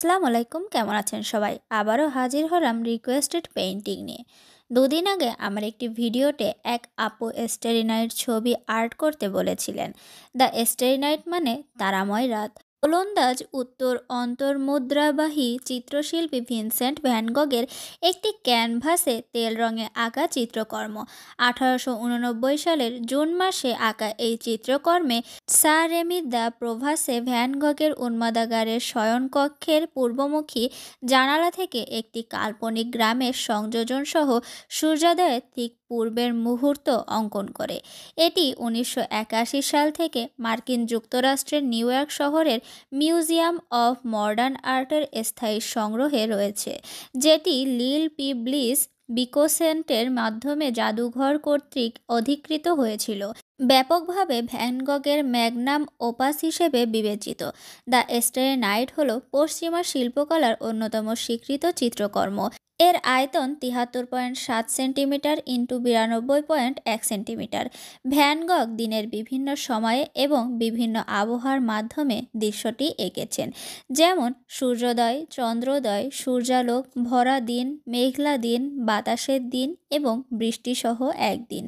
আসসালামু আলাইকুম, কেমন আছেন সবাই? আবারও হাজির হলাম রিকোয়েস্টেড পেইন্টিং নিয়ে। দুদিন আগে আমার একটি ভিডিওতে এক আপু স্টারি নাইট ছবি আর্ট করতে বলেছিলেন। দ্য স্টারি নাইট মানে তারাময় রাত। ওলন্দাজ উত্তর অন্তর্মুদ্রাবাহী চিত্রশিল্পী ভিনসেন্ট ভ্যান গগের একটি ক্যানভাসে তেল রঙে আঁকা চিত্রকর্ম। 1889 সালের জুন মাসে আঁকা এই চিত্রকর্মে সা রেমি দ্য প্রভাসে ভ্যান গগের উন্মাদাগারের শয়নকক্ষের পূর্বমুখী জানালা থেকে একটি কাল্পনিক গ্রামের সংযোজন সহ সূর্যোদয়ের ঠিক পূর্বের মুহূর্ত অঙ্কন করে। এটি 1981 সাল থেকে মার্কিন যুক্তরাষ্ট্রের নিউ ইয়র্ক শহরের মিউজিয়াম অফ মডার্ন আর্টের স্থায়ী সংগ্রহে রয়েছে, যেটি লিল পি ব্লিস বিকোসেন্টের মাধ্যমে জাদুঘর কর্তৃক অধিকৃত হয়েছিল। ব্যাপকভাবে ভ্যান গগের ম্যাগনাম ওপাস হিসেবে বিবেচিত, দ্য স্টারি নাইট হল পশ্চিমা শিল্পকলার অন্যতম স্বীকৃত চিত্রকর্ম। এর আয়তন 73.7 সেন্টিমিটার ইন্টু 92.1 সেন্টিমিটার। ভ্যান গগ দিনের বিভিন্ন সময়ে এবং বিভিন্ন আবহাওয়ার মাধ্যমে দৃশ্যটি এঁকেছেন, যেমন সূর্যোদয়, চন্দ্রোদয়, সূর্যালোক, ভরা দিন, মেঘলা দিন, বাতাসের দিন এবং বৃষ্টিসহ একদিন।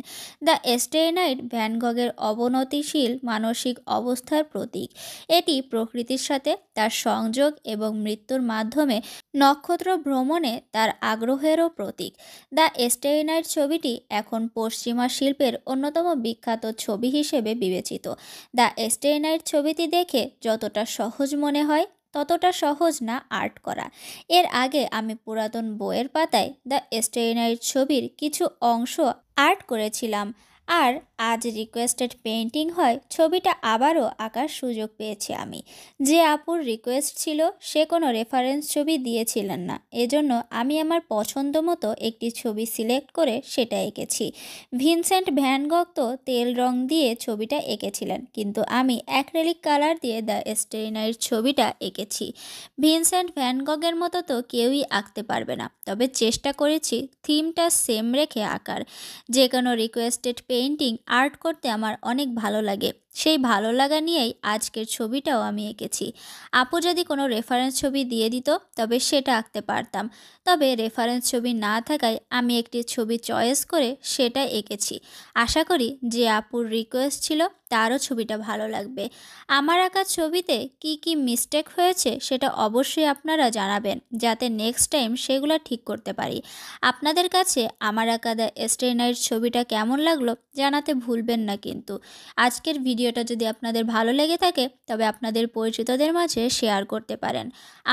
দ্য স্টারি নাইট ভ্যান গগের অবনতিশীল মানসিক অবস্থার প্রতীক। এটি প্রকৃতির সাথে তার সংযোগ এবং মৃত্যুর মাধ্যমে নক্ষত্র ভ্রমণে তার আগ্রহেরও প্রতীক। দ্য স্টারি নাইট ছবিটি এখন পশ্চিমা শিল্পের অন্যতম বিখ্যাত ছবি হিসেবে বিবেচিত। দ্য স্টারি নাইট ছবিটি দেখে যতটা সহজ মনে হয়, ততটা সহজ না আর্ট করা। এর আগে আমি পুরাতন বইয়ের পাতায় দ্য স্টারি নাইট ছবির কিছু অংশ আর্ট করেছিলাম, আর আজ রিকোয়েস্টেড পেইন্টিং হয় ছবিটা আবারও আঁকার সুযোগ পেয়েছি আমি। যে আপুর রিকোয়েস্ট ছিল সে কোনো রেফারেন্স ছবি দিয়েছিলেন না, এজন্য আমি আমার পছন্দ মতো একটি ছবি সিলেক্ট করে সেটা এঁকেছি। ভিনসেন্ট ভ্যান গগ তো তেল রং দিয়ে ছবিটা এঁকেছিলেন, কিন্তু আমি অ্যাক্রেলিক কালার দিয়ে দ্য স্টারি নাইট ছবিটা এঁকেছি। ভিনসেন্ট ভ্যান গগের মতো তো কেউই আঁকতে পারবে না, তবে চেষ্টা করেছি থিমটা সেম রেখে আঁকার। যে কোনো রিকোয়েস্টেড পেইন্টিং আর্ট করতে আমার অনেক ভালো লাগে, সেই ভালো লাগা নিয়েই আজকের ছবিটাও আমি এঁকেছি। আপু যদি কোনো রেফারেন্স ছবি দিয়ে দিত তবে সেটা আঁকতে পারতাম, তবে রেফারেন্স ছবি না থাকায় আমি একটি ছবি চয়েস করে সেটা এঁকেছি। আশা করি যে আপুর রিকোয়েস্ট ছিল তারও ছবিটা ভালো লাগবে। আমার আঁকা ছবিতে কি কি মিস্টেক হয়েছে সেটা অবশ্যই আপনারা জানাবেন, যাতে নেক্সট টাইম সেগুলো ঠিক করতে পারি। আপনাদের কাছে আমার আঁকা দ্য স্টারি নাইট ছবিটা কেমন লাগলো জানাতে ভুলবেন না কিন্তু। আজকের ভিডিওটা যদি আপনাদের ভালো লেগে থাকে তবে আপনাদের পরিচিতদের মাঝে শেয়ার করতে পারেন।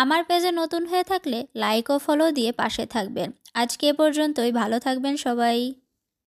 আমার পেজে নতুন হয়ে থাকলে লাইক ও ফলো দিয়ে পাশে থাকবেন। আজকে এ পর্যন্তই, ভালো থাকবেন সবাই।